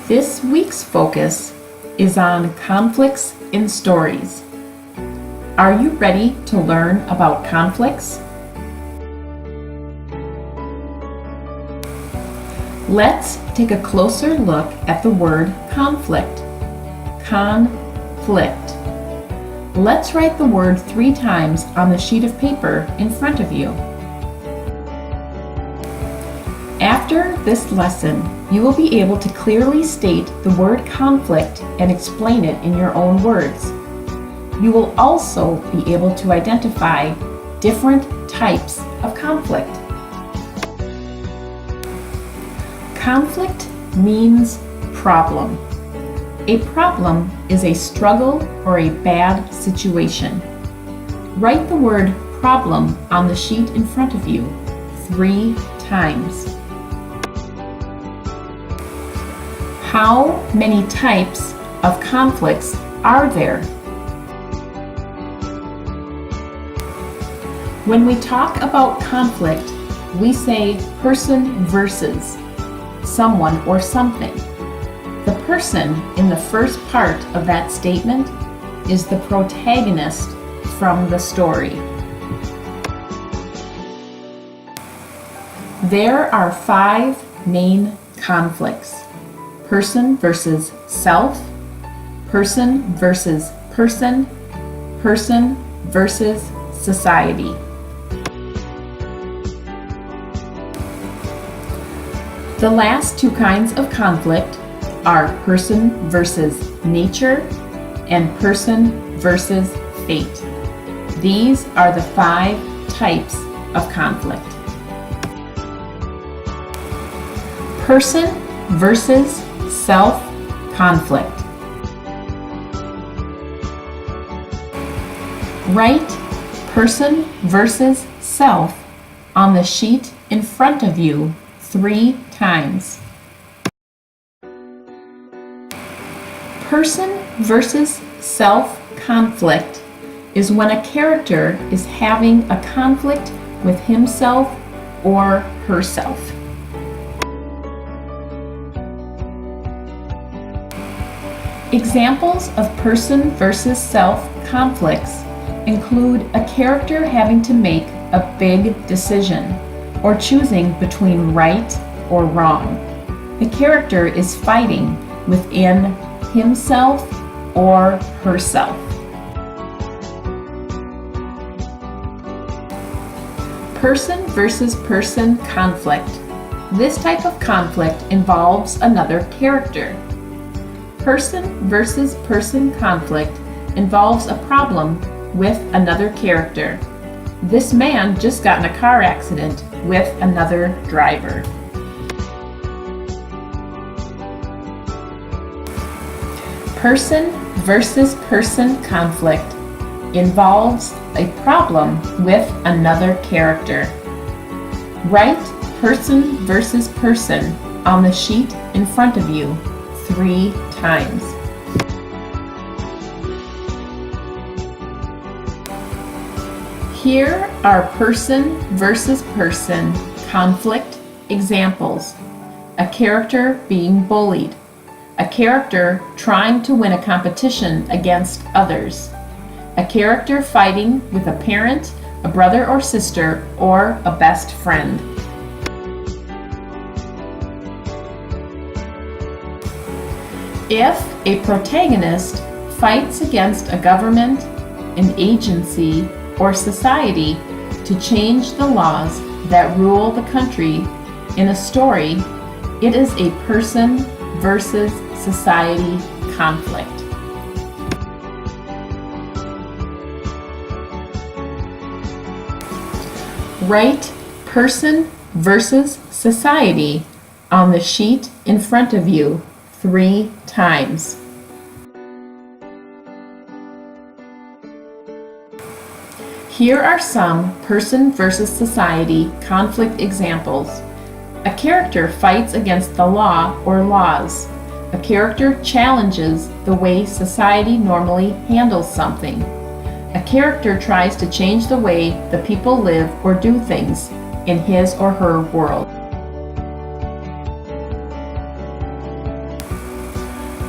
This week's focus is on conflicts in stories. Are you ready to learn about conflicts? Let's take a closer look at the word conflict. Conflict. Let's write the word 3 times on the sheet of paper in front of you. After this lesson, you will be able to clearly state the word conflict and explain it in your own words. You will also be able to identify different types of conflict. Conflict means problem. A problem is a struggle or a bad situation. Write the word problem on the sheet in front of you 3 times. How many types of conflicts are there? When we talk about conflict, we say person versus someone or something. The person in the first part of that statement is the protagonist from the story. There are 5 main conflicts. Person versus self, person versus person, person versus society. The last 2 kinds of conflict are person versus nature and person versus fate. These are the 5 types of conflict. Person versus self conflict. Write person versus self on the sheet in front of you 3 times. Person versus self conflict is when a character is having a conflict with himself or herself. Examples of person versus self conflicts include a character having to make a big decision or choosing between right or wrong. The character is fighting within himself or herself. Person versus person conflict. This type of conflict involves another character. Person versus person conflict involves a problem with another character. This man just got in a car accident with another driver. Person versus person conflict involves a problem with another character. Write person versus person on the sheet in front of you 3 times. Here are person versus person conflict examples. A character being bullied. A character trying to win a competition against others. A character fighting with a parent, a brother or sister, or a best friend. If a protagonist fights against a government, an agency, or society to change the laws that rule the country in a story, it is a person versus society conflict. Write person versus society on the sheet in front of you 3 times. Here are some person versus society conflict examples. A character fights against the law or laws. A character challenges the way society normally handles something. A character tries to change the way the people live or do things in his or her world.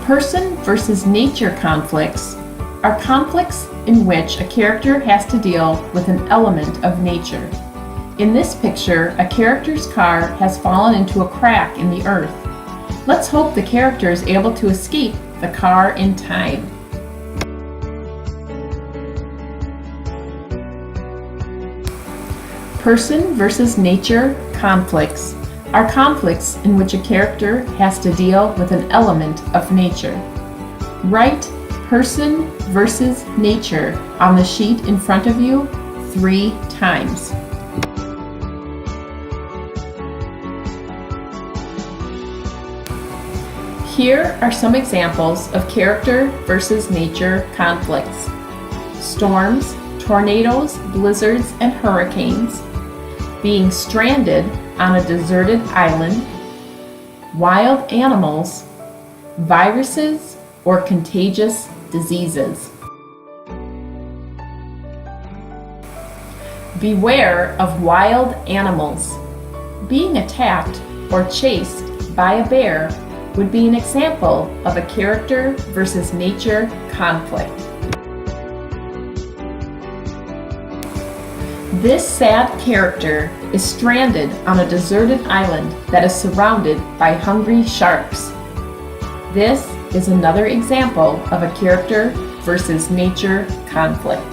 Person versus nature conflicts are conflicts in which a character has to deal with an element of nature. In this picture, a character's car has fallen into a crack in the earth. Let's hope the character is able to escape the car in time. Person versus nature conflicts are conflicts in which a character has to deal with an element of nature. Write person versus nature on the sheet in front of you 3 times. Here are some examples of character versus nature conflicts: storms, tornadoes, blizzards, and hurricanes, being stranded on a deserted island, wild animals, viruses, or contagious diseases. Beware of wild animals. Being attacked or chased by a bear would be an example of a character versus nature conflict. This sad character is stranded on a deserted island that is surrounded by hungry sharks. This is another example of a character versus nature conflict.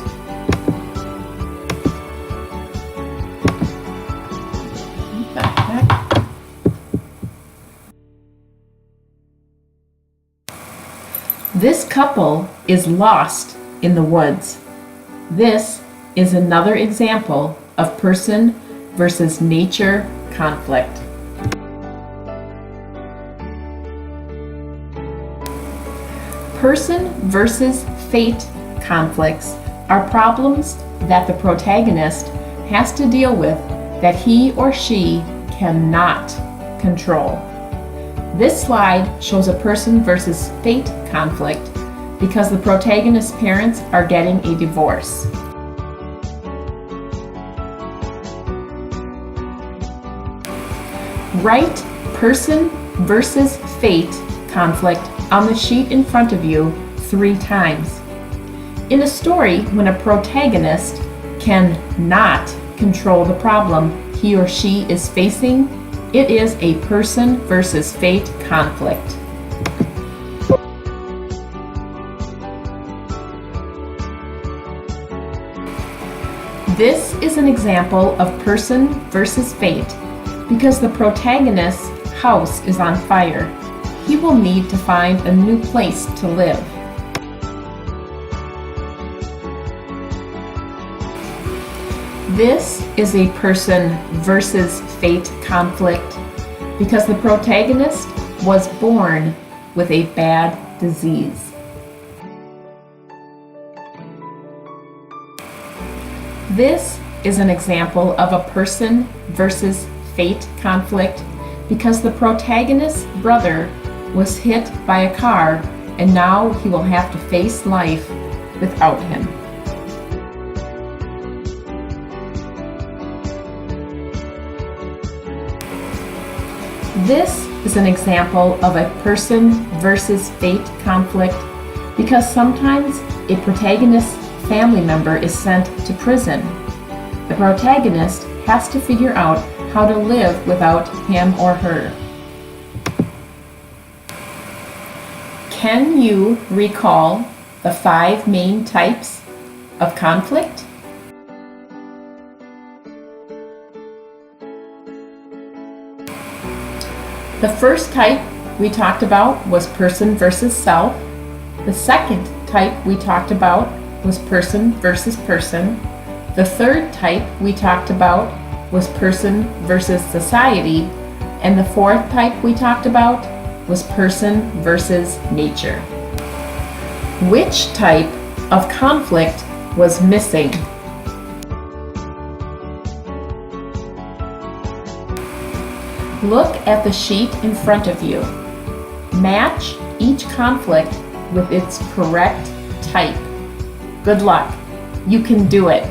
This couple is lost in the woods. This is another example of person versus nature conflict. Person versus fate conflicts are problems that the protagonist has to deal with that he or she cannot control. This slide shows a person versus fate conflict because the protagonist's parents are getting a divorce. Write person versus fate conflict on the sheet in front of you 3 times. In a story, when a protagonist cannot control the problem he or she is facing, it is a person versus fate conflict. This is an example of person versus fate because the protagonist's house is on fire. He will need to find a new place to live. This is a person versus fate conflict because the protagonist was born with a bad disease. This is an example of a person versus fate conflict because the protagonist's brother was hit by a car and now he will have to face life without him. This is an example of a person versus fate conflict because sometimes a protagonist's family member is sent to prison. The protagonist has to figure out how to live without him or her. Can you recall the 5 main types of conflict? The first type we talked about was person versus self. The second type we talked about was person versus person. The third type we talked about was person versus society. And the fourth type we talked about was person versus nature. Which type of conflict was missing? Look at the sheet in front of you. Match each conflict with its correct type. Good luck. You can do it.